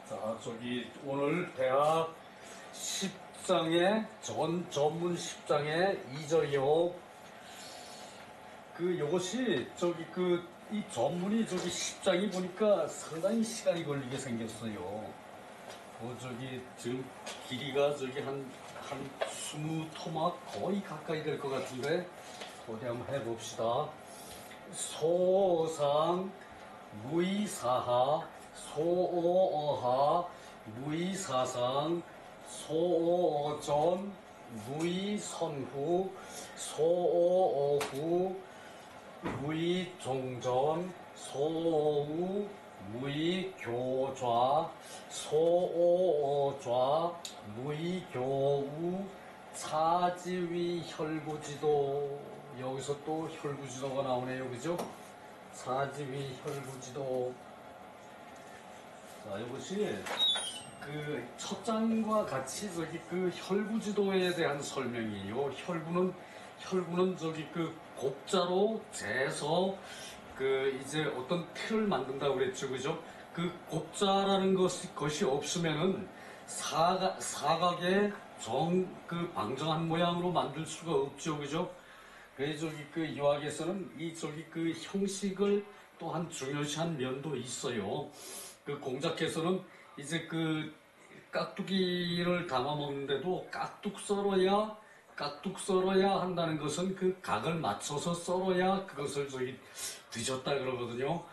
자, 저기 오늘 대학 10장의 전문 10장의 2절이요. 요것이 저기 이 전문이 저기 10장이 보니까 상당히 시간이 걸리게 생겼어요. 저기 지금 길이가 저기 한 20토막 거의 가까이 될 것 같은데 어디 한번 해봅시다. 소상 무이사하 소오어하 무이사상 소오어전 무이선후 소오어후 무이종전 소오우 무이교좌 소오어좌 무이교우 차지위 혈구지도. 여기서 또 혈구지도가 나오네요, 그죠? 사지위 혈구지도. 자, 이것이 첫 장과 같이 저기 혈구지도에 대한 설명이에요. 혈구는 저기 곱자로 재서 이제 어떤 틀을 만든다고 그랬죠, 그죠? 곱자라는 것이 없으면은 사각의 방정한 모양으로 만들 수가 없죠, 그죠? 그래서 저기 유학에서는 형식을 또한 중요시한 면도 있어요. 공작에서는 이제 깍두기를 담아 먹는데도 깍둑 썰어야 한다는 것은 각을 맞춰서 썰어야 그것을 뒤졌다 그러거든요.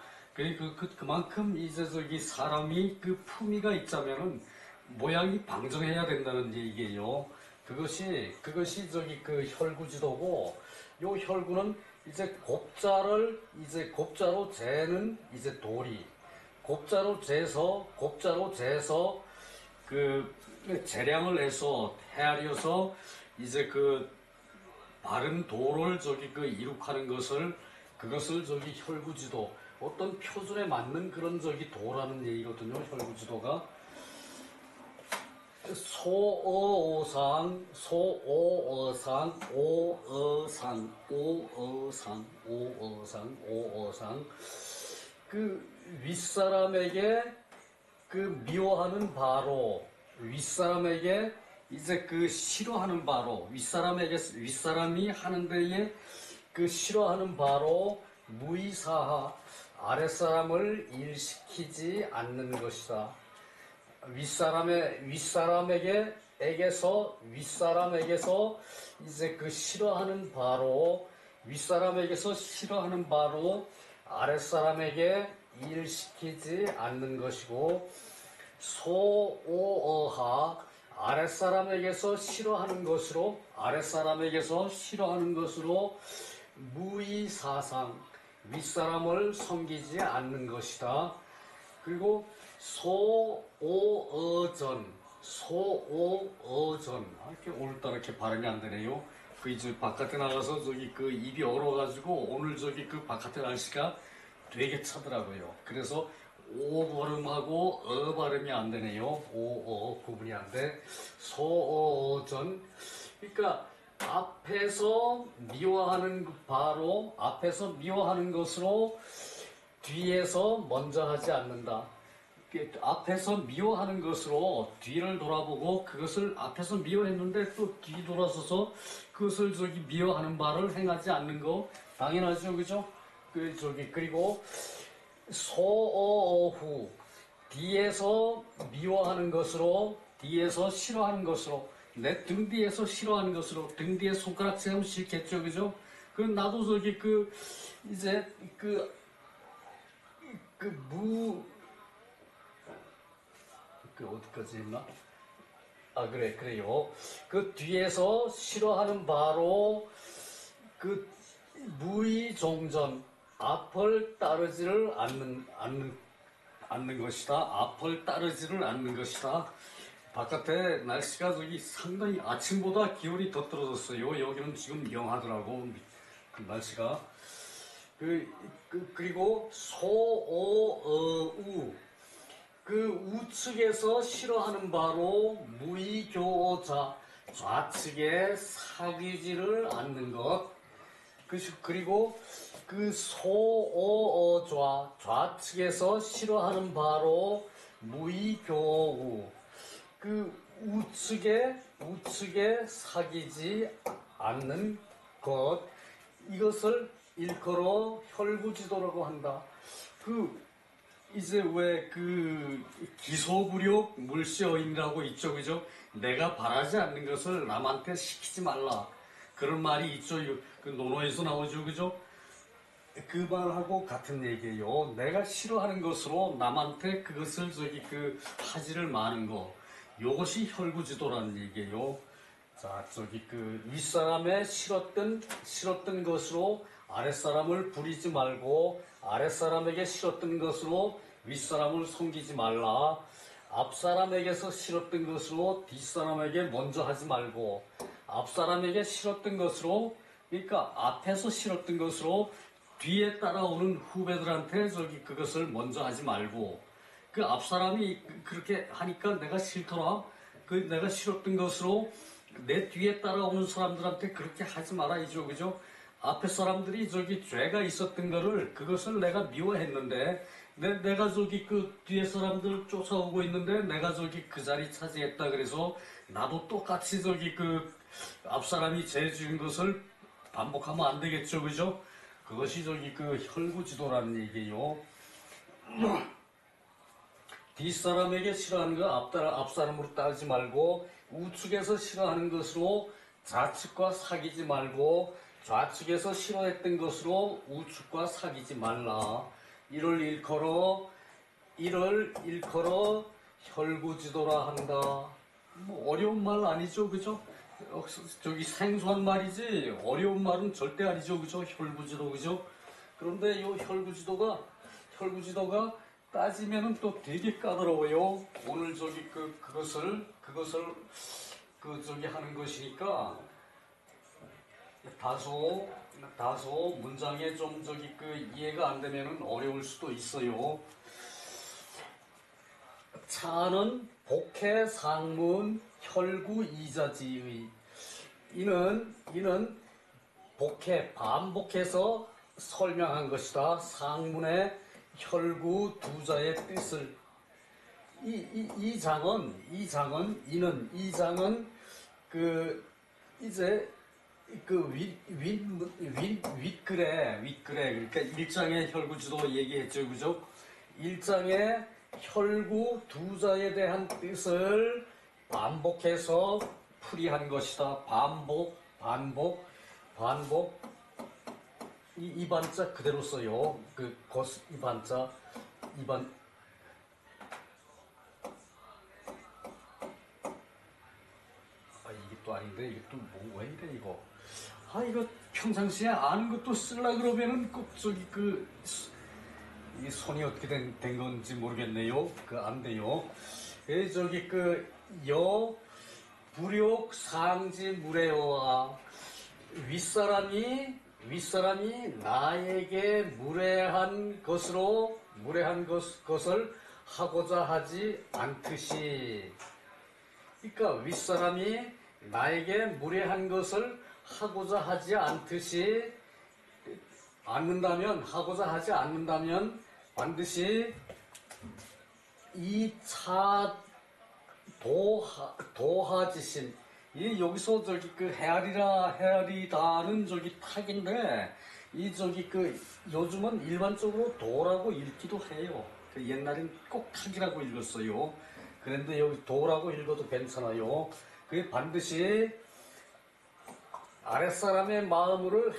그만큼 이제 사람이 품위가 있자면은 모양이 방정해야 된다는 얘기예요. 그것이 혈구지도고, 요 혈구는 이제 곱자로 재는 도리. 곱자로 재서 재량을 해서 헤아려서 이제 바른 도를 이룩하는 그것을 혈구지도, 어떤 표준에 맞는 그런 도라는 얘기거든요, 혈구지도가. 소어상 윗사람에게 미워하는 바로, 윗사람에게 이제 싫어하는 바로, 윗사람이 하는 데에 싫어하는 바로 무이사하, 아랫사람을 일시키지 않는 것이다. 윗사람에게서 이제 싫어하는 바로, 윗사람에게서 싫어하는 바로 아랫사람에게 일시키지 않는 것이고, 소오어하, 아랫사람에게서 싫어하는 것으로 무이사상, 윗사람을 섬기지 않는 것이다. 그리고 소오어전, 이렇게 오늘따라 이렇게 발음이 안 되네요. 이제 바깥에 나가서 입이 얼어가지고 오늘 바깥에 날씨가 되게 차더라고요. 그래서 오 발음하고 어 발음이 안 되네요. 구분이 안 돼. 소오어전. 그러니까 앞에서 미워하는 것으로 뒤에서 먼저 하지 않는다. 앞에서 미워하는 것으로 뒤를 돌아보고 그것을 앞에서 미워했는데 또 뒤 돌아서서 그것을 미워하는 바를 행하지 않는 거 당연하죠, 그죠? 그리고 소어후, 뒤에서 미워하는 것으로, 뒤에서 싫어하는 것으로, 내 등 뒤에서 싫어하는 것으로, 등 뒤에 손가락 세우면 싫겠죠, 그죠? 나도 어디까지 했나? 그래요. 뒤에서 싫어하는 바로 무의종전, 앞을 따르지를 않는 것이다. 앞을 따르지를 않는 것이다. 바깥에 날씨가 상당히 아침보다 기온이 더 떨어졌어요. 여기는 지금 영하더라고, 날씨가. 그리고 소오어우, 우측에서 싫어하는 바로 무의교자, 좌측에 사귀지를 않는 것. 그리고 그 소어어 좌측에서 싫어하는 바로 무의교우 그 우측에 사귀지 않는 것 이것을 일컬어 혈구지도라고 한다. 이제 왜 기소부력 물시어인이라고 있죠, 그죠? 내가 바라지 않는 것을 남한테 시키지 말라. 그런 말이 있죠. 그 논어에서 나오죠, 그죠? 그 말하고 같은 얘기예요. 내가 싫어하는 것으로 남한테 그것을 하지를 마는 거. 요것이 혈구지도라는 얘기예요. 자, 윗사람의 싫었던 것으로 아랫사람을 부리지 말고, 아랫사람에게 싫었던 것으로 윗사람을 섬기지 말라. 앞사람에게서 싫었던 것으로 뒷사람에게 먼저 하지 말고, 앞사람에게 싫었던 것으로, 그러니까 앞에서 싫었던 것으로 뒤에 따라오는 후배들한테 그것을 먼저 하지 말고, 그 앞사람이 그렇게 하니까 내가 싫더라. 내가 싫었던 것으로 내 뒤에 따라오는 사람들한테 그렇게 하지 말아야죠, 그죠? 앞에 사람들이 죄가 있었던 거를 그것을 내가 미워했는데 내가 뒤에 사람들 쫓아오고 있는데 내가 그 자리 차지했다 그래서 나도 똑같이 앞 사람이 죄 지은 것을 반복하면 안 되겠죠, 그죠? 그것이 혈구지도라는 얘기예요. 뒷사람에게 싫어하는 거 앞사람으로 따르지 말고 우측에서 싫어하는 것으로 좌측과 사귀지 말고 좌측에서 싫어했던 것으로 우측과 사귀지 말라. 이를 일컬어 혈구지도라 한다. 뭐 어려운 말 아니죠, 그죠? 생소한 말이지 어려운 말은 절대 아니죠, 그죠? 혈구지도, 그죠? 그런데 이 혈구지도가 따지면은 또 되게 까다로워요. 오늘 그것을 하는 것이니까 다소 문장에 좀 이해가 안 되면은 어려울 수도 있어요. 차는 복해 상문 혈구 이자지의 이는 복해 반복해서 설명한 것이다. 상문의 혈구 두 자의 뜻을 이 장은 윗글에 그러니까 1장의 혈구지도 얘기했죠, 그죠? 1장의 혈구 두 자에 대한 뜻을 반복해서 풀이한 것이다. 반복 이 반자 그대로 써요. 이 반자 이게 또 아닌데 이게 또 왜 이래 이거. 이거 평상시에 아는 것도 쓰려 그러면은 꼭 이 손이 어떻게 된 건지 모르겠네요. 안 돼요. 부력 상지 무례와 윗사람이 나에게 무례한 것을 하고자 하지 않듯이. 그러니까 윗사람이 나에게 무례한 것을 하고자 하지 않는다면 반드시 2차 도하지심. 여기서 헤아리다는 탁인데 요즘은 일반적으로 도라고 읽기도 해요. 옛날엔 꼭 탁이라고 읽었어요. 그런데 여기 도라고 읽어도 괜찮아요. 그게 반드시 아랫사람의 마음을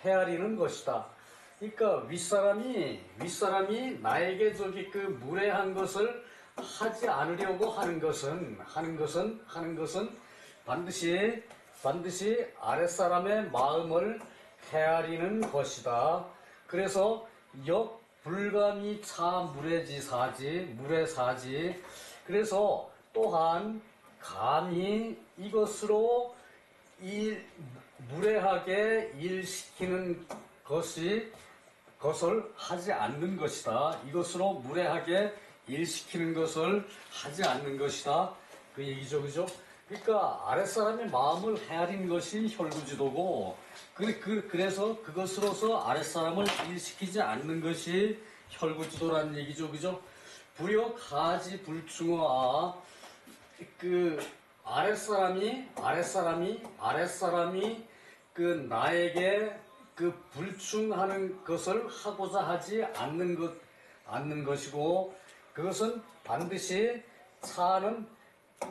헤아리는 것이다. 그러니까 윗사람이 나에게 무례한 것을 하지 않으려고 하는 것은 반드시 아랫사람의 마음을 헤아리는 것이다. 그래서 불감이 차 무례사지. 그래서 또한 감히 이것으로 무례하게 일시키는 것을 하지 않는 것이다. 이것으로 무례하게 일시키는 것을 하지 않는 것이다. 그 얘기죠, 그죠? 그러니까 아랫사람의 마음을 헤아리는 것이 혈구지도고, 그래서 그것으로서 아랫사람을 일시키지 않는 것이 혈구지도라는 얘기죠. 그죠? 불효가지불충어아, 그 아랫사람이 그 나에게 그 불충하는 것을 하고자 하지 않는 것이고, 그것은 반드시 차는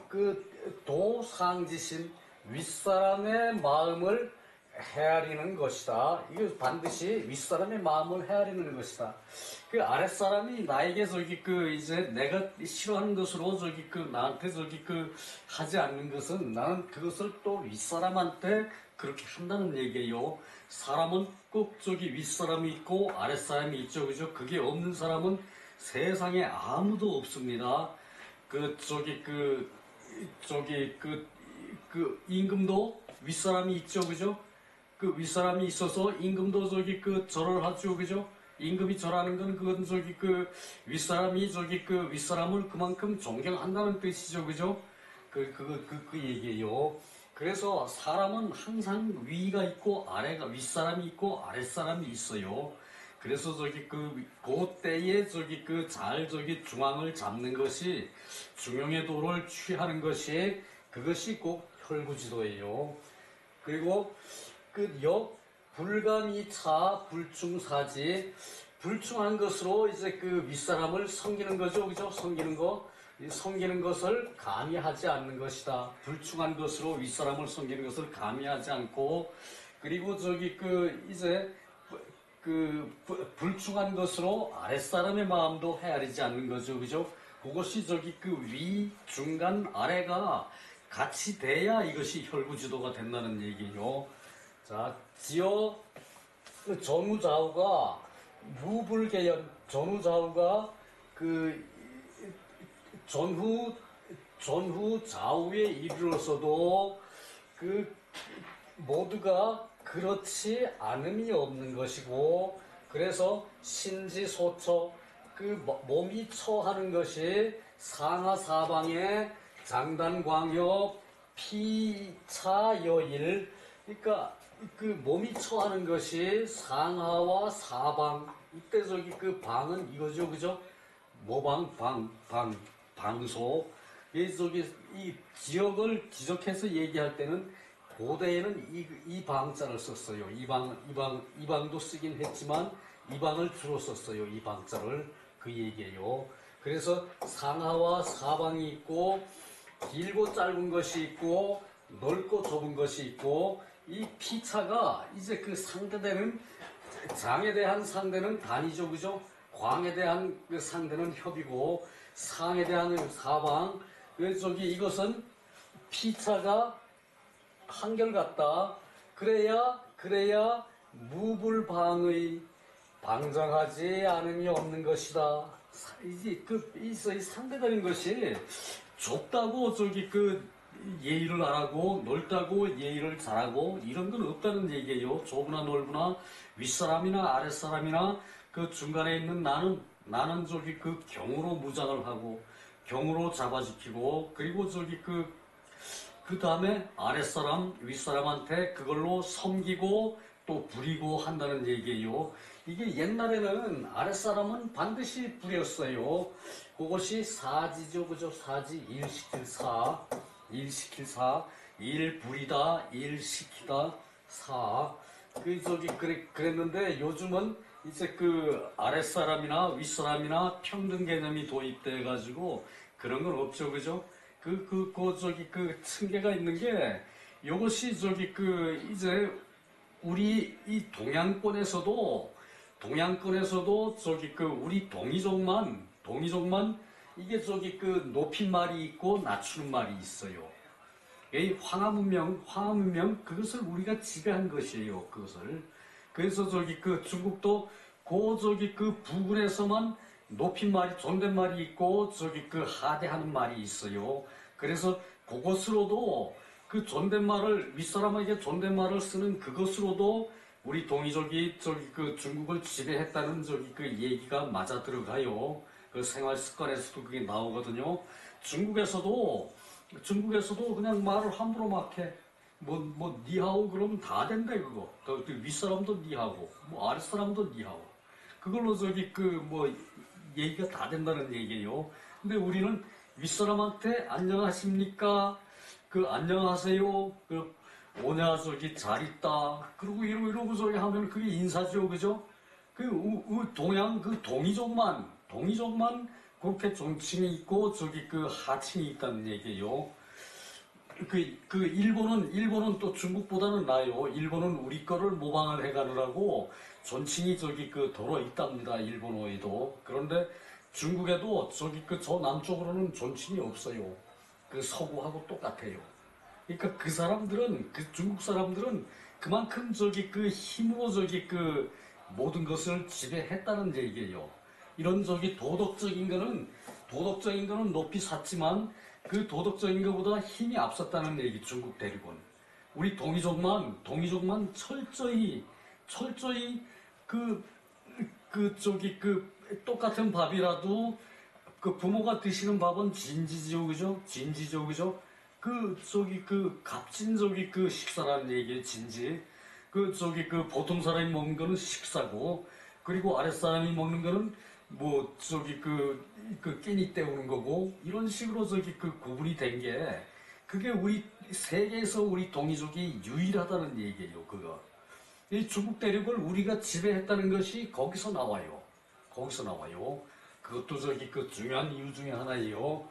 그 도상지신 윗사람의 마음을 헤아리는 것이다. 이거 반드시 윗사람의 마음을 헤아리는 것이다. 그 아랫사람이 나에게 이제 내가 싫어하는 것으로 나한테 하지 않는 것은 나는 그것을 또 윗사람한테 그렇게 한다는 얘기예요. 사람은 꼭 윗사람이 있고 아랫사람이 있죠. 그죠? 그게 없는 사람은 세상에 아무도 없습니다. 임금도 윗사람이 있죠. 그죠? 그 윗사람이 있어서 임금도 절을 하죠. 그죠? 임금이 절하는 건 그건 윗사람이 윗사람을 그만큼 존경한다는 뜻이죠. 그죠? 그 얘기예요. 그래서 사람은 항상 위가 있고 윗사람이 있고 아랫사람이 있어요. 그래서 그때에 잘 중앙을 잡는 것이 중용의 도를 취하는 것이 그것이 꼭 혈구지도예요. 그리고 불감이차 불충사지, 불충한 것으로 이제 윗사람을 섬기는 거죠. 그죠? 섬기는 것을 감히 하지 않는 것이다. 불충한 것으로 윗사람을 섬기는 것을 감히 하지 않고, 그리고 이제 불충한 것으로 아랫사람의 마음도 헤아리지 않는 거죠. 그죠? 그것이 위, 중간, 아래가 같이 돼야 이것이 혈구지도가 된다는 얘기예요. 자, 전후좌우가 무불계연, 전후좌우가 전후좌우에 이르러서도 모두가 그렇지 않음이 없는 것이고, 그래서 신지소처, 몸이 처하는 것이 상하사방의 장단광역 피차여일, 그러니까 몸이 처하는 것이 상하와 사방, 이때 방은 이거죠. 그죠? 모방, 방소. 이 지역을 지적해서 얘기할 때는 고대에는 이 방자를 썼어요. 이 방도 쓰긴 했지만 이 방을 주로 썼어요. 이 방자를. 그 얘기예요. 그래서 상하와 사방이 있고, 길고 짧은 것이 있고, 넓고 좁은 것이 있고, 이 피차가 이제 장에 대한 상대는 단이죠. 그죠? 광에 대한 상대는 협이고, 상에 대한 사방. 그래서 이것은 피차가 한결같다. 그래야 무불방의 방장하지 않음이 없는 것이다. 이제 이 상대되는 것이 좁다고 예의를 안 하고, 넓다고 예의를 잘하고, 이런 건 없다는 얘기예요. 좁으나 넓으나 윗사람이나 아랫사람이나 그 중간에 있는 나는 경으로 무장을 하고, 경으로 잡아지키고, 그리고 그 다음에 아랫사람, 윗사람한테 그걸로 섬기고 또 부리고 한다는 얘기예요. 이게 옛날에는 아랫사람은 반드시 부렸어요. 그것이 사지죠. 그죠? 사지, 일시킬 사, 일 부리다, 일시키다, 사. 그랬는데 요즘은 이제 아랫사람이나 윗사람이나 평등 개념이 도입돼가지고 그런 건 없죠. 그죠? 층계가 있는 게, 요것이 이제 우리 이 동양권에서도 우리 동이족만 이게 높임말이 있고 낮추는 말이 있어요. 이 황하문명 그것을 우리가 지배한 것이에요. 그것을. 그래서 중국도 부근에서만 높임말이, 존댓말이 있고 하대하는 말이 있어요. 그래서 그것으로도 존댓말을, 윗사람에게 존댓말을 쓰는 그것으로도 우리 동이족이 중국을 지배했다는 얘기가 맞아 들어가요. 그 생활 습관에서도 그게 나오거든요. 중국에서도 중국에서도 그냥 말을 함부로 막 해. 니하오 그러면 다 된대, 그거. 그 윗사람도 니하고, 뭐, 아랫사람도 니하오. 그걸로 얘기가 다 된다는 얘기예요. 근데 우리는 윗사람한테 안녕하십니까? 안녕하세요. 오냐, 잘 있다. 그리고 이러고 하면 그게 인사죠, 그죠? 동이족만 그렇게 존칭이 있고, 하칭이 있다는 얘기예요. 일본은 또 중국보다는 나아요. 일본은 우리 거를 모방을 해가느라고 존칭이 도로 있답니다. 일본어에도. 그런데 중국에도 저 남쪽으로는 존칭이 없어요. 서구하고 똑같아요. 그러니까 중국 사람들은 그만큼 힘으로 모든 것을 지배했다는 얘기예요. 이런 도덕적인 거는 높이 샀지만 그 도덕적인 것보다 힘이 앞섰다는 얘기, 중국 대륙은. 우리 동이족만 철저히 똑같은 밥이라도 부모가 드시는 밥은 진지죠, 그죠? 진지죠, 그죠? 값진 식사라는 얘기예요, 진지. 보통 사람이 먹는 거는 식사고, 그리고 아랫사람이 먹는 거는 끼니 때우는 거고, 이런 식으로 구분이 된 게, 그게 세계에서 우리 동이족이 유일하다는 얘기예요, 그거. 이 중국 대륙을 우리가 지배했다는 것이 거기서 나와요. 거기서 나와요. 그것도 중요한 이유 중에 하나예요.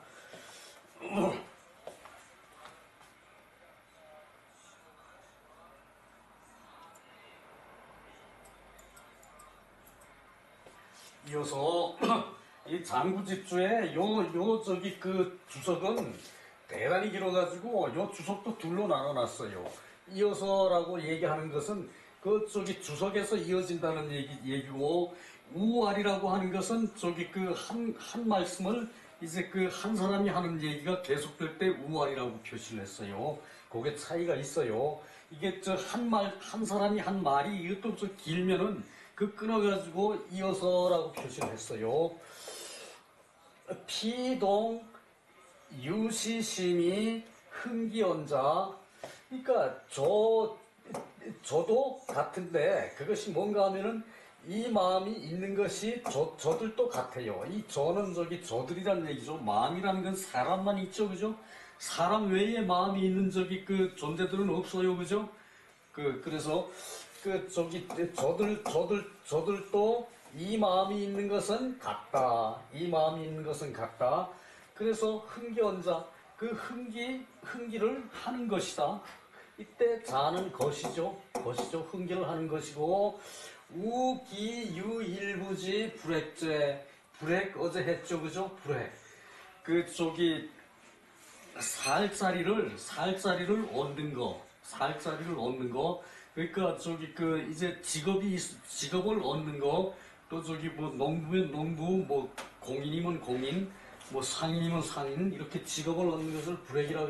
이어서 이 장구집주의 주석은 대단히 길어가지고 요 주석도 둘로 나눠놨어요. 이어서라고 얘기하는 것은 주석에서 이어진다는 얘기고, 우알이라고 하는 것은 한 말씀을 이제 한 사람이 하는 얘기가 계속될 때 우알이라고 표시를 했어요. 그게 차이가 있어요. 이게 한 사람이 한 말이 이것도 길면은 끊어가지고 이어서라고 표시를 했어요. 피동 유시심이 흥기언자. 그러니까 저도 같은데 그것이 뭔가 하면은 이 마음이 있는 것이 저들도 같아요. 이 저는 저들이라는 얘기죠. 마음이라는 건 사람만 있죠, 그죠? 사람 외에 마음이 있는 존재들은 없어요, 그죠? 그래서 저들도 이 마음이 있는 것은 같다. 이 마음이 있는 것은 같다. 그래서 흥기언자, 흥기를 하는 것이다. 이때 자는 것이죠. 흥기를 하는 것이고, 우기유일부지 불액죄. 불액 어제 했죠, 그죠? 불액. 살자리를 얻는 거. 그러니까 이제 직업을 얻는 거. 또 농부면 농부, 공인이면 공인, 상인이면 상인, 이렇게 직업을 얻는 것을 불액이라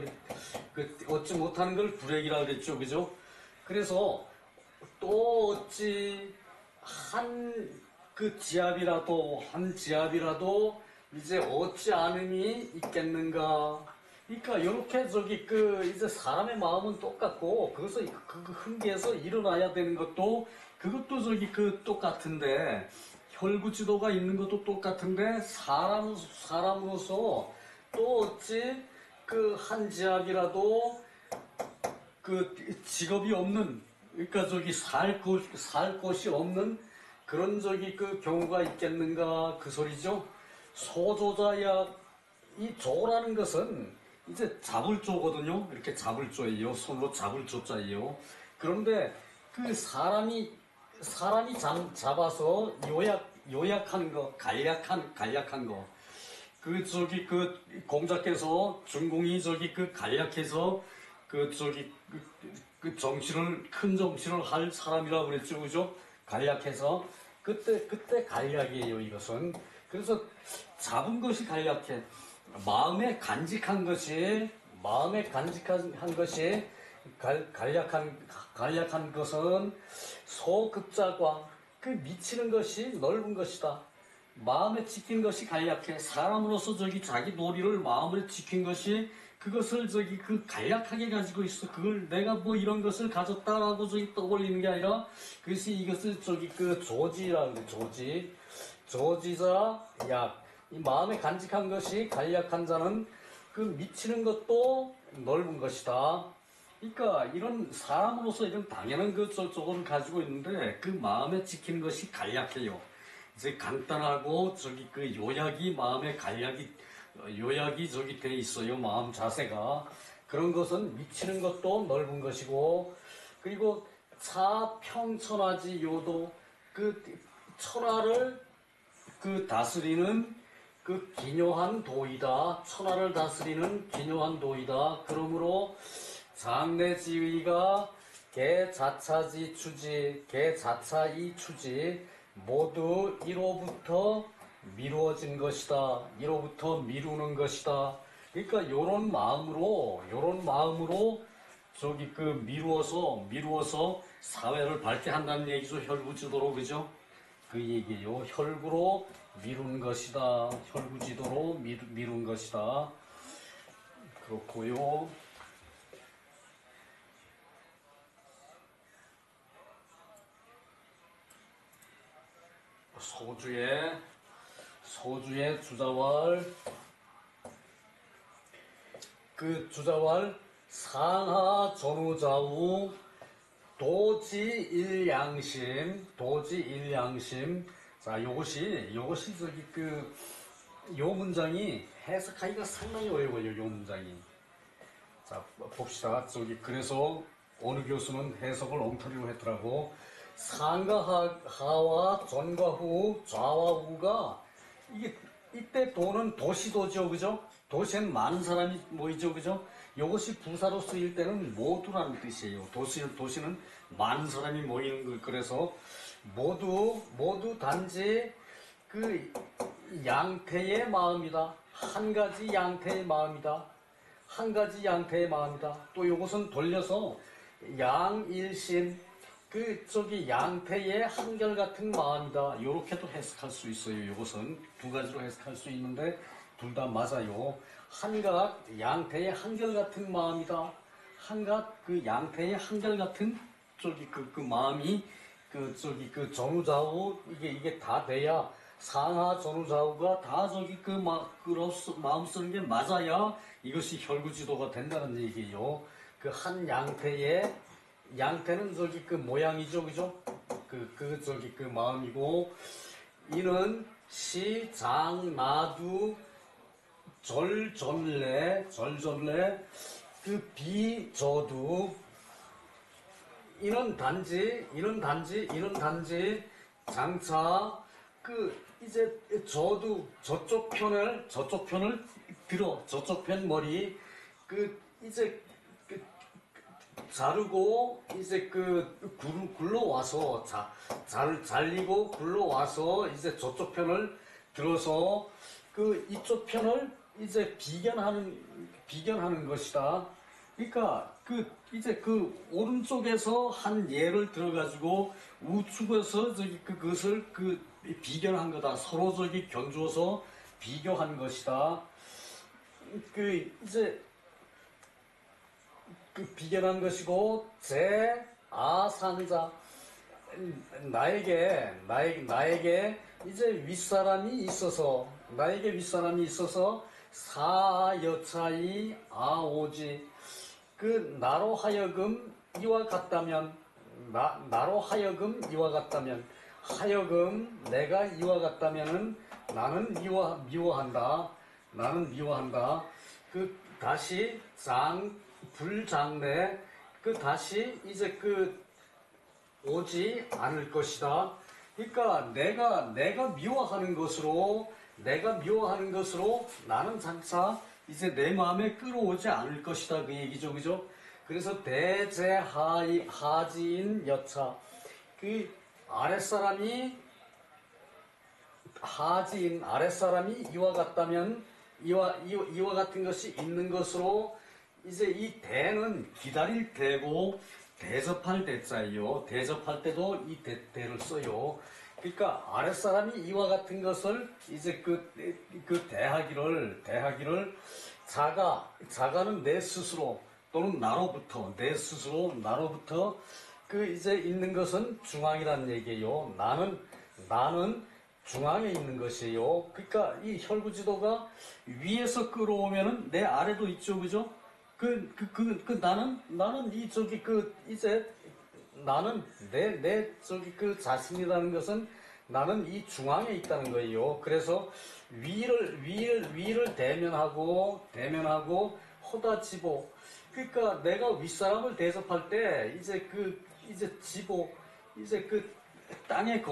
그랬, 얻지 못하는 걸 불액이라 그랬죠, 그죠? 그래서 또 어찌 한 지압이라도 이제 얻지 않음이 있겠는가? 그러니까 이렇게 이제 사람의 마음은 똑같고, 그것을 흥기에서 일어나야 되는 것도 그것도 똑같은데, 혈구지도가 있는 것도 똑같은데, 사람으로서 또 어찌 한 지압이라도 직업이 없는, 그러니까 살 곳이 없는 그런 경우가 있겠는가, 그 소리죠. 소조자약, 이 조라는 것은 이제 잡을 조거든요. 이렇게 잡을 조예요. 손으로 잡을 조자예요. 그런데 사람이 잡아서 요약하는 거, 간략한 거. 공자께서 준공이 간략해서 큰 정치를 할 사람이라고 그랬죠, 그죠? 간략해서. 그때 간략이에요, 이것은. 그래서 잡은 것이 간략해. 마음에 간직한 것이 간략한 것은 소급자과 미치는 것이 넓은 것이다. 마음에 지킨 것이 간략해. 사람으로서 자기 도리를 마음에 지킨 것이 그것을 그 간략하게 가지고 있어. 그걸 내가 뭐 이런 것을 가졌다라고 떠올리는 게 아니라, 그래서 이것을 그 조지라는 데 조지자 약. 이 마음에 간직한 것이 간략한 자는 그 미치는 것도 넓은 것이다. 그러니까 이런 사람으로서 이런 당연한 저걸 가지고 있는데 그 마음에 지키는 것이 간략해요. 이제 간단하고 그 요약이 마음에 요약이 돼 있어요. 마음 자세가. 그런 것은 미치는 것도 넓은 것이고, 그리고 차평천하지 요도, 그 천하를 다스리는 그 기묘한 도이다. 천하를 다스리는 기묘한 도이다. 그러므로 장래지위가 개자차지 추지, 개자차이 추지 모두 이로부터 미루어진 것이다. 이로부터 미루는 것이다. 그러니까 요런 마음으로 미루어서 사회를 밝게한다는 얘기죠. 혈구지도로, 그죠? 그 얘기예요. 혈구로 미룬 것이다. 혈구지도로 미룬 것이다. 그렇고요. 소주의 주자왈, 그 주자왈 상하 전후좌우 도지일양심. 자, 요것이 요 문장이 해석하기가 상당히 어려워요. 요 문장이. 자, 봅시다. 그래서 어느 교수는 해석을 엉터리로 했더라고. 상과 하와 전과 후, 좌와 우가, 이때 도는 도시도죠, 그죠? 도시엔 많은 사람이 모이죠, 그죠? 이것이 부사로 쓰일 때는 모두라는 뜻이에요. 도시는 많은 사람이 모이는 걸. 그래서 모두 단지 그 양태의 마음이다. 한 가지 양태의 마음이다. 또 이것은 돌려서 양일심, 양태의 한결같은 마음이다. 이렇게도 해석할 수 있어요. 이것은 두 가지로 해석할 수 있는데 둘 다 맞아요. 한갓 양태의 한결같은 마음이다. 양태의 한결같은 마음이 전후좌우 이게 다 돼야, 상하 전후좌우가 다 마음 쓰는 게 맞아야 이것이 혈구지도가 된다는 얘기예요. 그 한 양태는 모양이죠, 그죠? 마음이고, 이는 시장나두 절전래 비저두. 이는 단지 장차 이제 저도 저쪽 편을 들어, 저쪽 편 머리 이제 자르고 이제 굴러와서 잘리고 굴러와서 이제 저쪽 편을 들어서 이쪽 편을 이제 비견하는 것이다. 그러니까 이제 오른쪽에서 한 예를 들어가지고 우측에서 그것을 비견한 거다. 서로 견주어서 비교한 것이다. 이제 비견한 것이고, 아상자, 나에게 이제 윗사람이 있어서 사여차이 아오지, 나로 하여금 이와 같다면, 내가 이와 같다면은 나는 미워한다. 다시 불장래, 다시 이제 오지 않을 것이다. 그러니까 내가 미워하는 것으로 나는 장차 이제 내 마음에 끌어오지 않을 것이다. 그 얘기죠, 그죠? 그래서 대제하지인 여차, 아랫사람이 이와 같다면, 이와 같은 것이 있는 것으로, 이제 이 대는 기다릴 대고 대접할 대자예요. 대접할 때도 이 대를 써요. 그러니까 아랫사람이 이와 같은 것을 이제 대하기를 자가는 내 스스로 또는 나로부터, 내 스스로 나로부터 그 이제 있는 것은 중앙이라는 얘기예요. 나는 중앙에 있는 것이에요. 그러니까 이 혈구지도가 위에서 끌어오면은 내 아래도 있죠, 그죠? 나는 이 저기 이제 나는 내 저기 자신이라는 것은 나는 이 중앙에 있다는 거예요. 그래서 위를 대면하고 호다지보. 그러니까 내가 윗사람을 대접할 때 이제 지보, 이제 땅의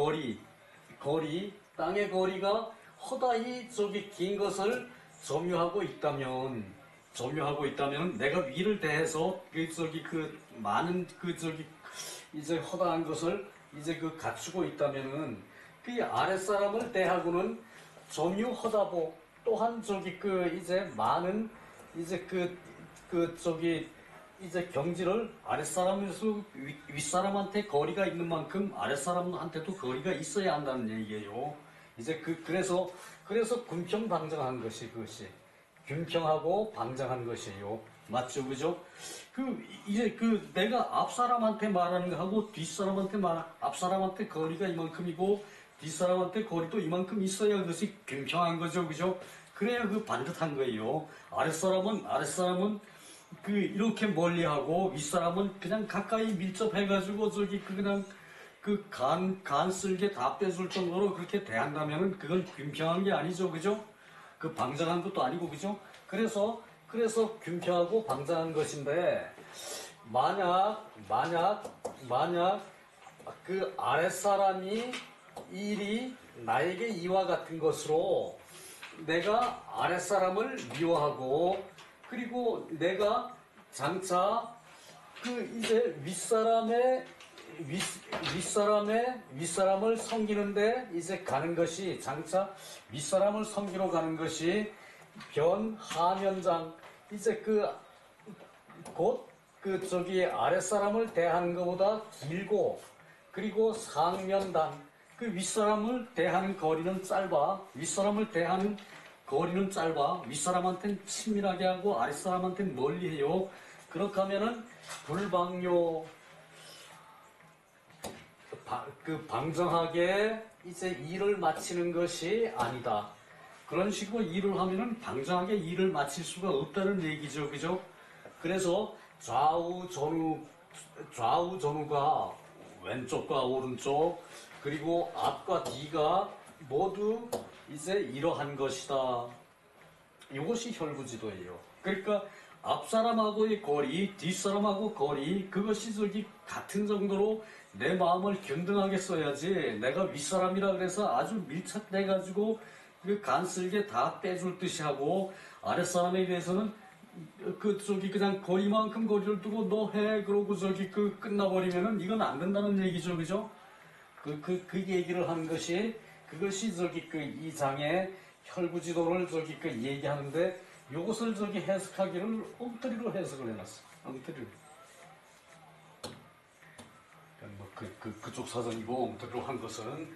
땅의 거리가 허다히 저기 긴 것을 점유하고 있다면 내가 위를 대해서 많은 이제 허다한 것을 이제 갖추고 있다면은 그 아랫사람을 대하고는 점유허다보 또한 이제 많은 이제 이제 경지를 아랫사람에서 윗사람한테 거리가 있는 만큼 아랫사람한테도 거리가 있어야 한다는 얘기예요. 이제 그래서 군평방정한 것이 그것이 균평하고 방정한 것이에요. 맞죠, 그죠? 이제 내가 앞사람한테 말하는 거하고 앞사람한테 거리가 이만큼이고 뒷사람한테 거리도 이만큼 있어야 그것이 균평한 거죠, 그죠? 그래야 반듯한 거예요. 아랫사람은 이렇게 멀리하고 윗사람은 그냥 가까이 밀접해가지고 그냥 간 쓸개 다 빼줄 정도로 그렇게 대한다면은 그건 균평한 게 아니죠, 그죠? 방장한 것도 아니고, 그죠? 그래서 균평하고 방장한 것인데, 만약 아랫사람이 일이 나에게 이와 같은 것으로 내가 아랫사람을 미워하고, 그리고 내가 장차 이제 윗사람을 섬기는데 이제 가는 것이 장차 윗사람을 섬기러 가는 것이 변하면장 이제 곧 아랫사람을 대하는 것보다 길고 그리고 상면단 윗사람을 대하는 거리는 짧아 윗사람한테는 친밀하게 하고 아랫사람한테는 멀리 해요. 그렇게 하면은 불방요 방정하게 이제 일을 마치는 것이 아니다. 그런 식으로 일을 하면은 방정하게 일을 마칠 수가 없다는 얘기죠, 그죠? 그래서 좌우 전후가 왼쪽과 오른쪽 그리고 앞과 뒤가 모두 이제 이러한 것이다. 이것이 혈구지도예요. 그러니까 앞사람하고의 거리, 뒷사람하고 거리 그것이 같은 정도로 내 마음을 균등하게 써야지 내가 윗사람이라 그래서 아주 밀착돼가지고 간쓸게 다 빼줄 듯이 하고 아랫사람에 대해서는 그냥 거리만큼 거리를 두고 너 해 그러고 끝나버리면은 이건 안 된다는 얘기죠, 그죠? 그 얘기를 하는 것이 그것이 이 장의 혈구지도를 얘기하는데 요것을 해석하기를 엉터리로 해석을 해놨어. 엉터리로. 그쪽 사전이고 엉터리로 한 것은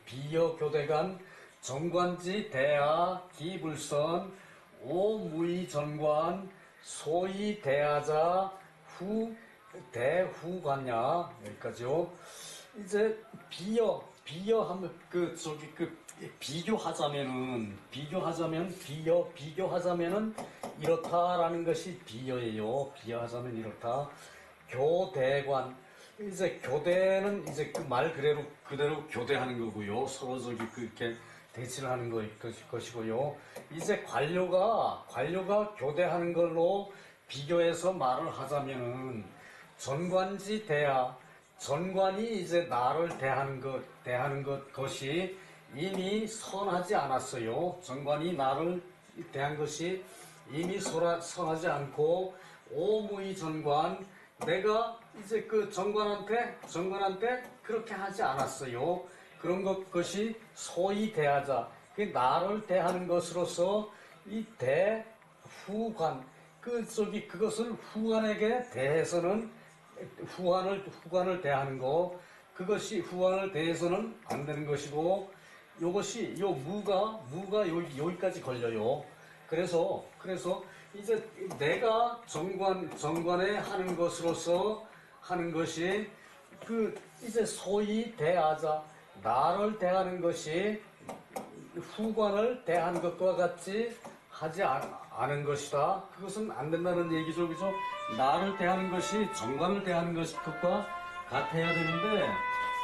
비여교대관 정관지 대하 기불선 오무의전관 소위 대하자 후 대후관야 여기까지요. 이제 비교하면 비교하자면은 이렇다라는 것이 비여예요. 비교하자면 이렇다. 교대관 이제 교대는 이제 말 그대로 교대하는 거고요. 서로 그렇게 대치를 하는 것이고요. 이제 관료가 교대하는 걸로 비교해서 말을 하자면은 전관지 대하 전관이 이제 나를 대하는 것이 이미 선하지 않았어요. 전관이 나를 대한 것이 이미 선하지 않고 오무의 전관 내가 이제 전관한테 그렇게 하지 않았어요. 그런 것이 소위 대하자 나를 대하는 것으로서 이 대후관 그것을 후관에게 대해서는 후관을 대하는 거, 그것이 후관을 대해서는 안 되는 것이고, 요것이 요 무가 여기까지 걸려요. 그래서 이제 내가 정관에 하는 것으로서 하는 것이 이제 소위 대하자, 나를 대하는 것이 후관을 대하는 것과 같이 하지 않은 것이다. 그것은 안 된다는 얘기죠, 그죠? 나를 대하는 것이 정관을 대하는 것과 같아야 되는데,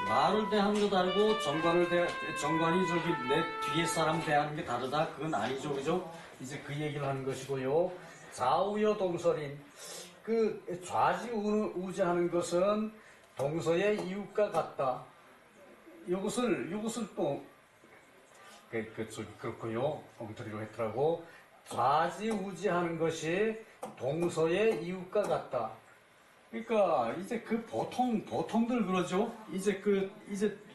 나를 대하는 거 다르고 정관이 내 뒤에 사람 대하는 게 다르다. 그건 아니죠, 그죠? 이제 그 얘기를 하는 것이고요. 좌우여 동설인, 좌지우지하는 것은 동서의 이웃과 같다. 이것을 또 그렇고요. 엉터리로 했더라고. 좌지우지하는 것이 동서의 이웃과 같다. 그러니까 이제 보통들 그러죠. 이제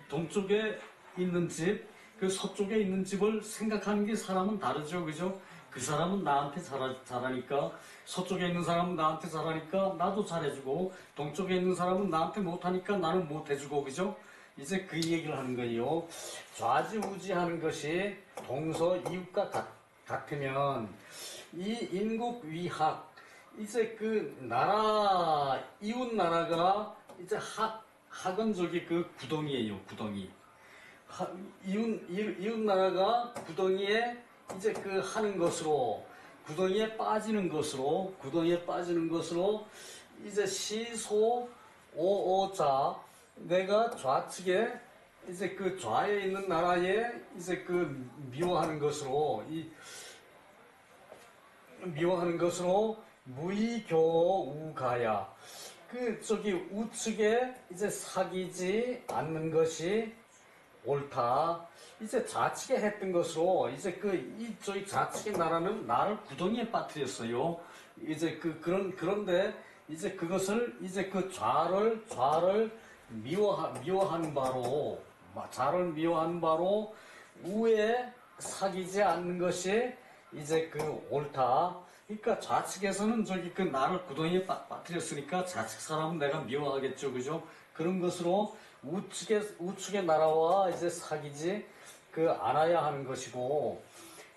동쪽에 있는 집, 서쪽에 있는 집을 생각하는 게 사람은 다르죠, 그죠? 그 사람은 나한테 잘하니까, 서쪽에 있는 사람은 나한테 잘하니까 나도 잘해주고, 동쪽에 있는 사람은 나한테 못하니까 나는 못해주고, 그죠? 이제 그 얘기를 하는 거예요. 좌지우지하는 것이 동서 이웃과 같으면 이 인국 위학, 이제 이웃 나라가 이제 학은 구덩이에요, 구덩이. 이웃 나라가 구덩이에 이제 하는 것으로, 구덩이에 빠지는 것으로 이제 시소 오오자, 내가 좌측에 이제 좌에 있는 나라에 이제 미워하는 것으로 무의교우가야, 우측에 이제 사귀지 않는 것이 옳다. 이제 좌측에 했던 것으로 이제 저희 좌측의 나라는 나를 구덩이에 빠뜨렸어요. 이제 그런데 이제 그것을 이제 좌를 미워한 바로 우에 사귀지 않는 것이 이제 옳다. 그러니까 좌측에서는 나를 구덩이에 빠뜨렸으니까 좌측 사람은 내가 미워하겠죠, 그죠? 그런 것으로 우측의 나라와 이제 사귀지 않아야 하는 것이고,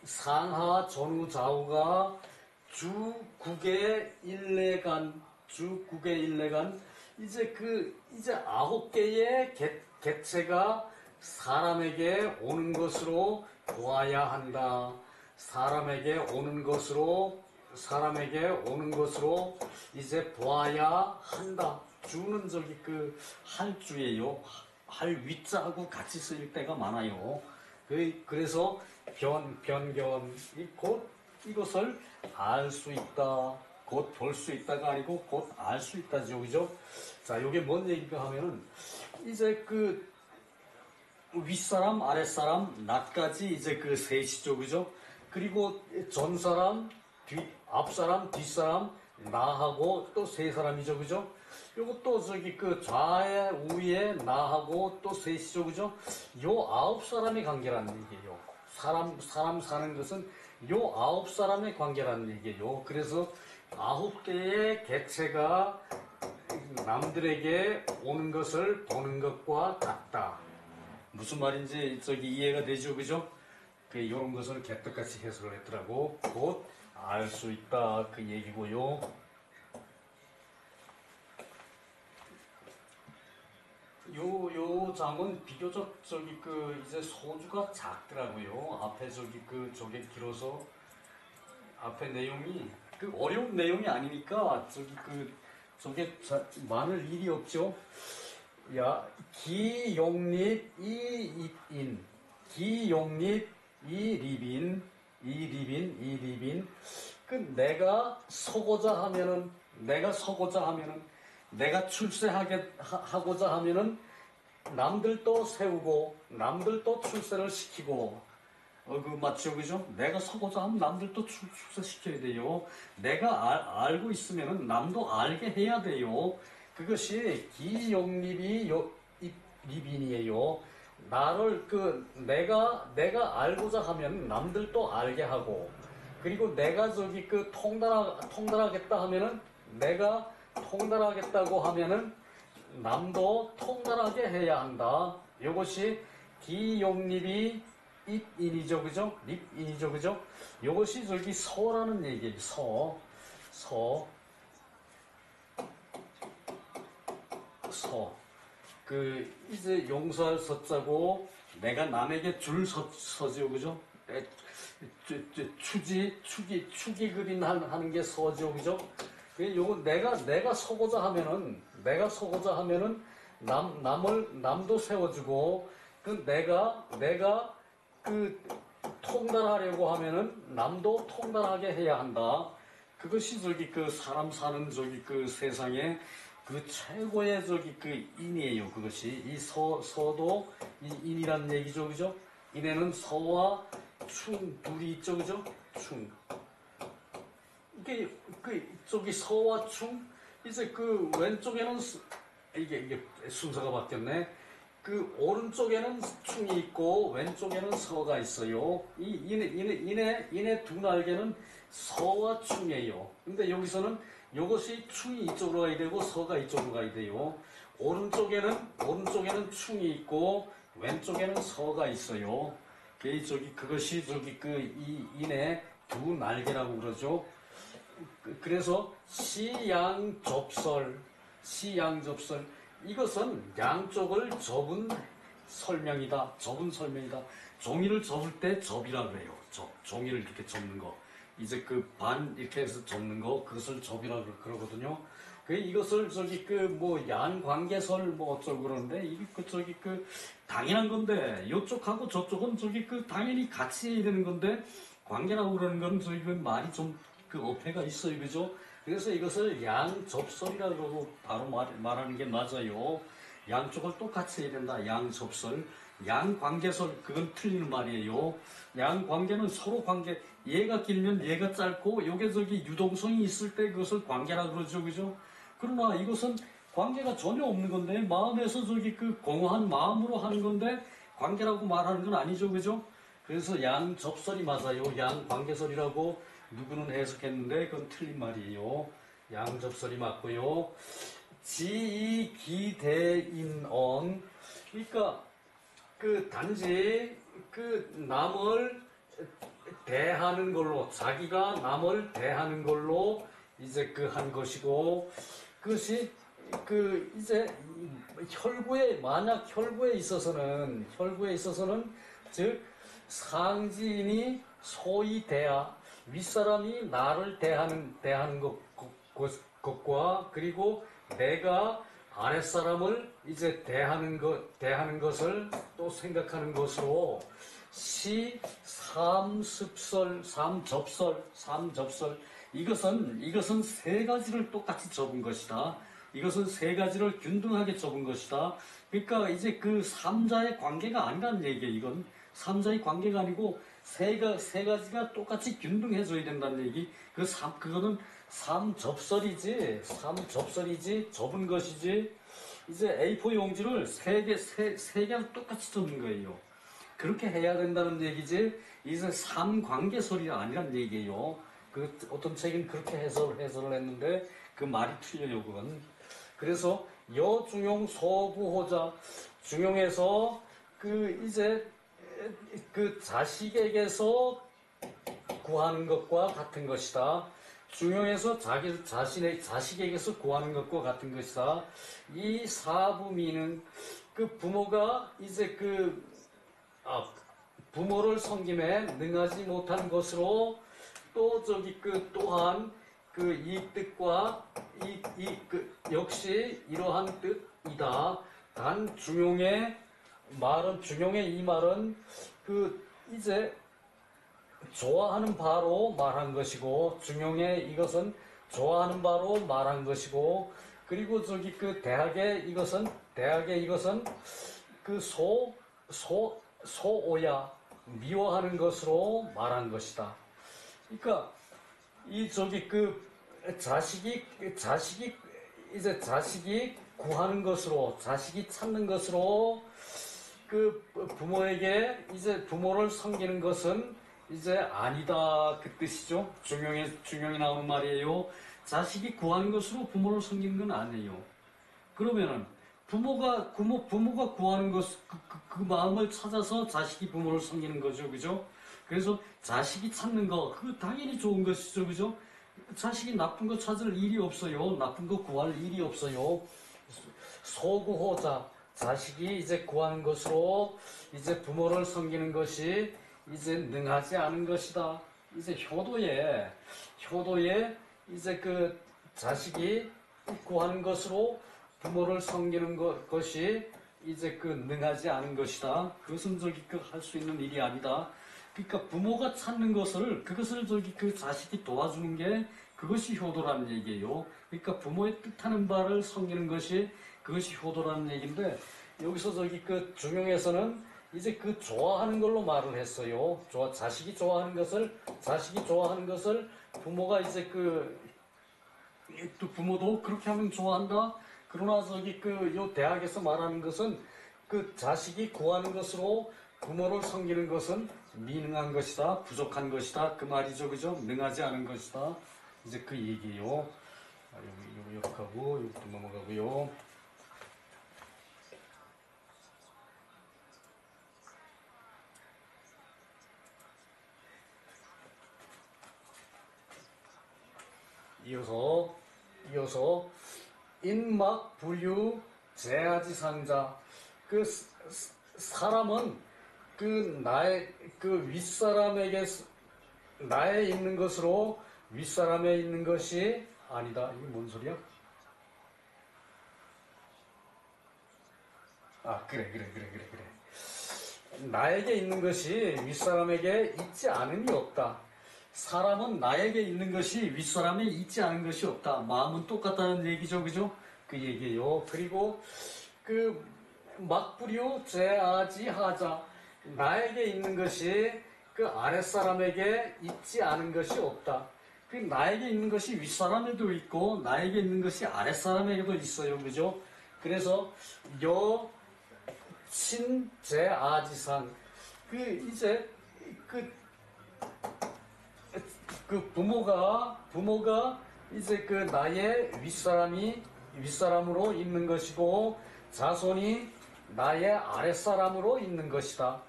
상하 전후 좌우가 주국의 일례간, 이제 이제 9개의 개체가 사람에게 오는 것으로 보아야 한다. 사람에게 오는 것으로 이제 보아야 한다. 주는 할주예요. 할 위자하고 같이 쓰일 때가 많아요. 그래서 변견, 곧 이것을 알 수 있다. 곧 볼 수 있다가 아니고 곧 알 수 있다죠, 그죠? 자, 요게 뭔 얘기인가 하면은, 이제 윗사람, 아랫사람, 낮까지 이제 셋이죠, 그죠? 그리고 전사람, 앞사람, 뒷사람, 나하고 또 세 사람이죠, 그죠? 요것도 좌에, 우에, 나하고 또 셋이죠, 그죠? 요 9사람의 관계라는 얘기예요. 사람 사는 것은 요 9사람의 관계라는 얘기예요. 그래서 9개의 개체가 남들에게 오는 것을 보는 것과 같다. 무슨 말인지 이해가 되죠, 그죠? 이런 것을 개떡같이 해석을 했더라고. 곧 알 수 있다, 그 얘기고요. 요 장은 비교적 이제 소주가 작더라고요. 앞에 저게 길어서 앞에 내용이 어려운 내용이 아니니까 저게 많을 일이 없죠. 야, 기용립 이입인, 기용립 이립인. 내가 서고자 하면은, 내가 출세하고자 하면은 남들도 세우고 남들도 출세를 시키고, 맞죠, 그죠? 내가 서고자 하면 남들도 출세시켜야 돼요. 내가 알고 있으면은 남도 알게 해야 돼요. 그것이 기용립이 리빈이에요. 나를 내가 알고자 하면 남들도 알게 하고, 그리고 내가 저기 그 통달하겠다 하면은 내가 통달하겠다고 하면은 남도 통달하게 해야 한다. 이것이 기용립이 입인이죠, 그죠? 립인이죠, 그죠? 이것이 저기 서라는 얘기예요. 서. 그 이제 용서할 서자고 내가 남에게 줄 서지요, 그죠? 추기급인 하는 게 서죠, 그죠? 요거 내가 서고자 하면은 남도 세워주고 그 내가 그 통달하려고 하면은 남도 통달하게 해야 한다. 그것이 저기 그 사람 사는 저기 그 세상에 그 최고의 저기 그 인이에요. 그것이 이 서도 이 인이란 얘기죠, 그죠? 인에는 서와 충 둘이 있죠, 그죠? 충. 이게 그 저기 서와 충 이제 그 왼쪽에는 이게 순서가 바뀌었네. 그 오른쪽에는 충이 있고 왼쪽에는 서가 있어요. 이 인의 두 날개는 서와 충이에요. 근데 여기서는 이것이 충이 이쪽으로 가야 되고 서가 이쪽으로 가야 돼요. 오른쪽에는 충이 있고 왼쪽에는 서가 있어요. 그것이 저기 그 이 인의 두 날개라고 그러죠. 그래서 시양접설 이것은 양쪽을 접은 설명이다. 종이를 접을 때 접이라고 해요. 종이를 이렇게 접는 거. 이제 그 반 이렇게 해서 접는 거 그것을 접이라고 그러거든요. 이것을 저기 그 뭐 양관계설 뭐 어쩌고 그러는데 이게 그 저기 그 당연한 건데 이쪽하고 저쪽은 저기 그 당연히 같이 해야 되는 건데 관계라고 그러는 건 저기 그 말이 좀 그 어폐가 있어요, 그죠? 그래서 이것을 양접설이라고 그러고 바로 말하는 게 맞아요. 양쪽을 똑같이 해야 된다. 양접설. 양관계설 그건 틀리는 말이에요. 양관계는 서로 관계. 얘가 길면 얘가 짧고 요게 저기 유동성이 있을 때 그것을 관계라 그러죠, 그죠? 그러나 이것은 관계가 전혀 없는 건데 마음에서 저기 그 공허한 마음으로 하는 건데 관계라고 말하는 건 아니죠, 그죠? 그래서 양접설이 맞아요. 양관계설이라고 누구는 해석했는데 그건 틀린 말이에요. 양접설이 맞고요. 지기대인언 그러니까 그 단지 그 남을 대하는 걸로 자기가 남을 대하는 걸로 이제 그 한 것이고 그것이 그 이제 만약 혈구에 있어서는 즉 상지인이 소위 대하 윗사람이 나를 대하는 것과 그리고 내가 아랫사람을 이제 대하는 것을 또 생각하는 것으로 삼접설 이것은 세 가지를 똑같이 접은 것이다. 이것은 세 가지를 균등하게 접은 것이다. 그러니까 이제 그 삼자의 관계가 아니라는 얘기예요. 이건 삼자의 관계가 아니고 세 가지가 똑같이 균등해져야 된다는 얘기. 그거는 삼접설이지 접은 것이지. 이제 A4 용지를 세 개를 똑같이 접는 거예요. 그렇게 해야 된다는 얘기지. 이제 삼관계설이 아니란 얘기예요. 그 어떤 책은 그렇게 해설을 했는데 그 말이 틀려요, 그건. 그래서 여중용 소부호자 중용에서 그 이제 그 자식에게서 구하는 것과 같은 것이다. 중용에서 자식에게서 구하는 것과 같은 것이다. 이 사부미는 그 부모가 이제 부모를 섬김에 능하지 못한 것으로 또 또한 그 이 뜻과 역시 이러한 뜻이다. 단 중용의 이 말은 그 이제 좋아하는 바로 말한 것이고 중용의 이것은 좋아하는 바로 말한 것이고 그리고 대학의 이것은 그 소오야 미워하는 것으로 말한 것이다. 그러니까 이 자식이 구하는 것으로 자식이 찾는 것으로 그 부모에게 이제 부모를 섬기는 것은 이제 아니다 그 뜻이죠. 중용이 나오는 말이에요. 자식이 구하는 것으로 부모를 섬기는 건 아니에요. 그러면은 부모가 구하는 그 마음을 찾아서 자식이 부모를 섬기는 거죠, 그죠? 그래서 자식이 찾는 거, 그거 당연히 좋은 것이죠, 그죠? 자식이 나쁜 거 찾을 일이 없어요. 나쁜 거 구할 일이 없어요. 소구호자, 자식이 이제 구하는 것으로 이제 부모를 섬기는 것이 이제 능하지 않은 것이다. 이제 효도에 이제 그 자식이 구하는 것으로 부모를 섬기는 것이 이제 그 능하지 않은 것이다. 그것은 그 할 수 있는 일이 아니다. 그러니까 부모가 찾는 그것을 그 자식이 도와주는 게 그것이 효도라는 얘기예요. 그러니까 부모의 뜻하는 바를 섬기는 것이 그것이 효도라는 얘기인데 여기서 그 중용에서는 이제 그 좋아하는 걸로 말을 했어요. 자식이 좋아하는 것을 부모가 이제 또 부모도 그렇게 하면 좋아한다. 그러나 요 대학에서 말하는 것은 그 자식이 구하는 것으로 부모를 섬기는 것은 미능한 것이다, 부족한 것이다. 그 말이죠, 그죠? 능하지 않은 것이다. 이제 그 얘기예요. 여기 이렇게 하고 여기도 넘어가고요. 이어서 인막 부유 제아지상자. 그 사람은 나의 윗사람에게 나에 있는 것으로 윗사람에 있는 것이 아니다. 이게 뭔 소리야? 그래. 나에게 있는 것이 윗사람에게 있지 않음이 없다. 사람은 나에게 있는 것이 윗사람에 있지 않은 것이 없다. 마음은 똑같다는 얘기죠, 그죠? 그 얘기예요. 그리고 막부류 제아지하자. 나에게 있는 것이 아랫사람에게 있지 않은 것이 없다. 나에게 있는 것이 윗사람에도 있고 나에게 있는 것이 아랫사람에게도 있어요, 그죠? 그래서 친제아지상. 이제 부모가 이제 나의 윗사람으로 있는 것이고 자손이 나의 아랫사람으로 있는 것이다.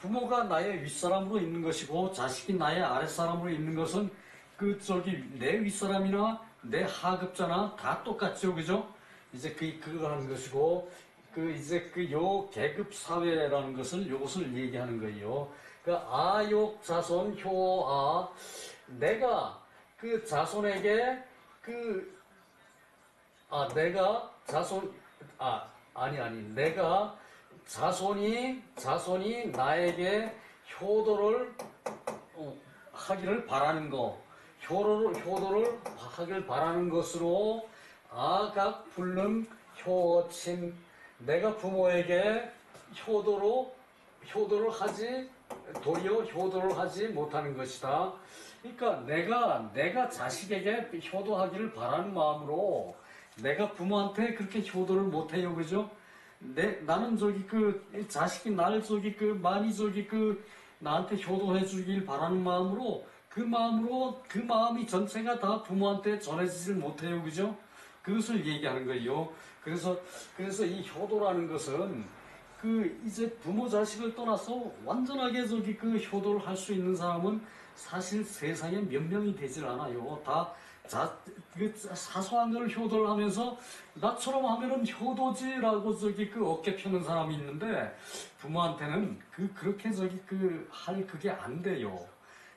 부모가 나의 윗사람으로 있는 것이고 자식이 나의 아랫사람으로 있는 것은 내 윗사람이나 내 하급자나 다 똑같죠, 그죠? 이제 그거 하는 것이고 이제 요 계급 사회라는 것을 요것을 얘기하는 거예요. 아욕 자손 효아. 내가 자손에게 내가 자손 내가 자손이 나에게 효도를 하기를 바라는 거, 효도를 하기를 바라는 것으로 아각 불능 효친. 내가 부모에게 효도를 하지 못하는 것이다. 그러니까 내가 자식에게 효도하기를 바라는 마음으로 내가 부모한테 그렇게 효도를 못해요, 그죠? 나는 자식이 나를 많이 나한테 효도해 주길 바라는 마음으로 그 마음이 전체가 다 부모한테 전해지질 못해요, 그죠? 그것을 얘기하는 거예요. 그래서 이 효도라는 것은 이제 부모 자식을 떠나서 완전하게 효도를 할 수 있는 사람은 사실 세상에 몇 명이 되질 않아요. 다 사소한 걸 효도를 하면서 나처럼 하면은 효도지라고 어깨 펴는 사람이 있는데 부모한테는 그렇게 할 그게 안 돼요.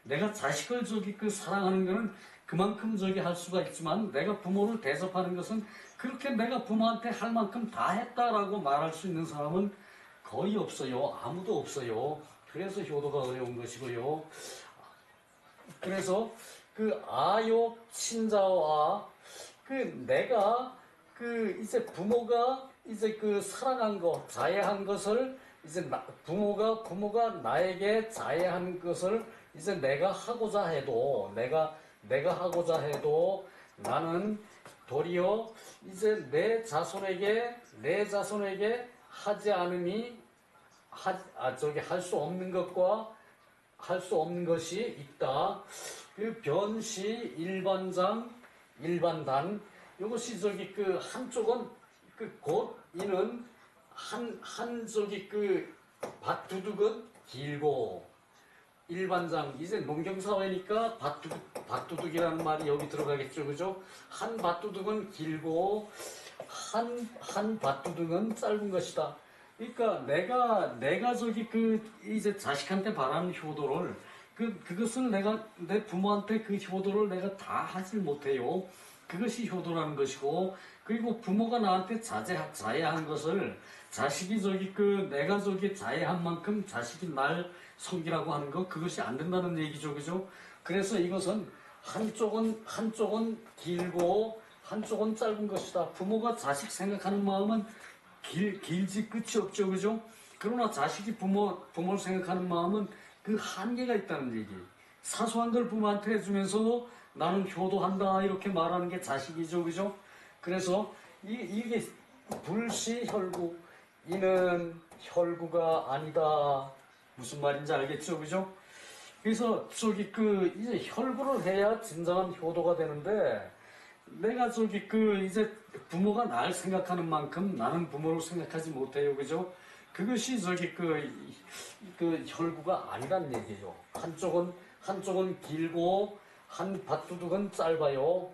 내가 자식을 사랑하는 거는 그만큼 할 수가 있지만 내가 부모를 대접하는 것은 그렇게 내가 부모한테 할 만큼 다 했다라고 말할 수 있는 사람은 거의 없어요. 아무도 없어요. 그래서 효도가 어려운 것이고요. 그래서 아욕 친자와 내가 이제 부모가 이제 사랑한 거, 자애한 것을 이제 부모가 나에게 자애한 것을 이제 내가 하고자 해도 나는 도리어 이제 내 자손에게 하지 않음이 할 수 없는 것과 할 수 없는 것이 있다. 그 변시, 일반장, 일반단. 이것이 저기 그 한쪽은 그 곧 이는 한 저기 그 밭두둑은 길고 일반장 이제 농경사회니까 밭두둑이라는 말이 여기 들어가겠죠, 그죠? 한 밭두둑은 길고 한 밭두둑은 짧은 것이다. 그러니까 내가 저기 그 이제 자식한테 바라는 효도를 그것을 내가 내 부모한테 그 효도를 내가 다 하질 못해요. 그것이 효도라는 것이고, 그리고 부모가 나한테 자해한 것을 자식이 저기 그 내가 저기 자해한 만큼 자식이 날 섬기라고 하는 거, 그것이 안 된다는 얘기죠, 그죠? 그래서 이것은 한쪽은 길고 한쪽은 짧은 것이다. 부모가 자식 생각하는 마음은 길지 끝이 없죠, 그죠? 그러나 자식이 부모를 생각하는 마음은 그 한계가 있다는 얘기. 사소한 걸 부모한테 해주면서도 나는 효도한다 이렇게 말하는 게 자식이죠, 그죠? 그래서 이게 불시혈구, 이는 혈구가 아니다. 무슨 말인지 알겠죠, 그죠? 그래서 저기 그 이제 혈구를 해야 진정한 효도가 되는데, 내가 저기 그 이제 부모가 날 생각하는 만큼 나는 부모를 생각하지 못해요, 그죠? 그것이 저기 그 혈구가 아니란 얘기예요. 한쪽은 길고 한 밭두둑은 짧아요.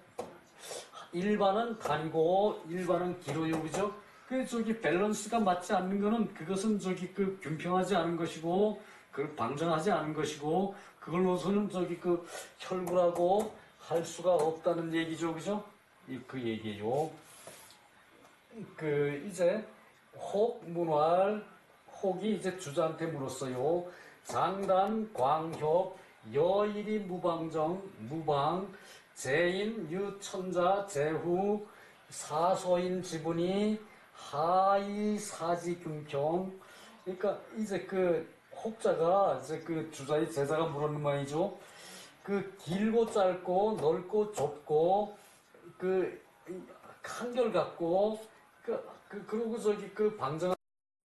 일반은 단이고 일반은 길어요, 그죠? 그 저기 밸런스가 맞지 않는 거는 그것은 저기 그 균평하지 않은 것이고, 그 방전하지 않은 것이고, 그걸로서는 저기 그 혈구라고 할 수가 없다는 얘기죠, 그죠? 그 얘기예요. 그 이제 혹문활, 혹이 이제 주자한테 물었어요. 장단 광협 여일이 무방정 무방 재인 유천자 재후 사소인 지분이 하이 사지균평. 그러니까 이제 그 혹자가 이제 그 주자의 제자가 물었는 말이죠. 그 길고 짧고 넓고 좁고 그 한결같고 그리고 저기 그 방정